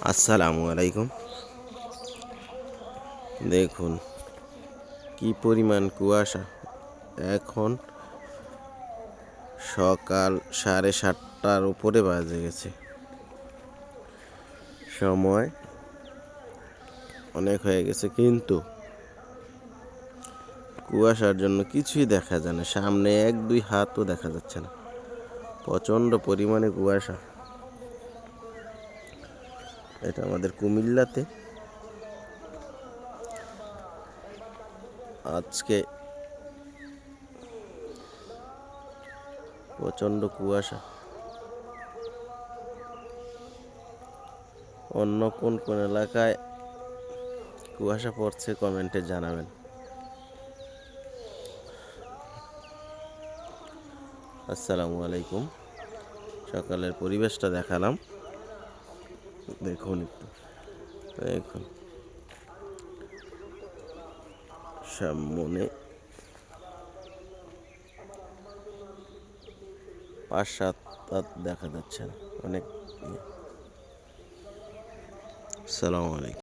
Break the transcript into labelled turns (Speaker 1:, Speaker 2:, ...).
Speaker 1: আসসালামু আলাইকুম। দেখুন কি পরিমাণ কুয়াশা। এখন সকাল 7:30টার উপরে বাজে গেছে। সময় অনেক হয়ে গেছে, কিন্তু কুয়াশার জন্য কিছুই দেখা যায় না। সামনে 1-2 হাতও দেখা যাচ্ছে না। প্রচণ্ড পরিমাণে কুয়াশা। এটা আমাদের কুমিল্লাতে আজকে প্রচণ্ড কুয়াশা। অন্য কোন কোন এলাকায় কুয়াশা পড়ছে কমেন্টে জানাবেন। আসসালামু আলাইকুম। সকালের পরিবেশটা দেখালাম, দেখুন একটু। দেখুন সামনে 5-7 হাত দেখা যাচ্ছে না, অনেক। আসসালামু আলাইকুম।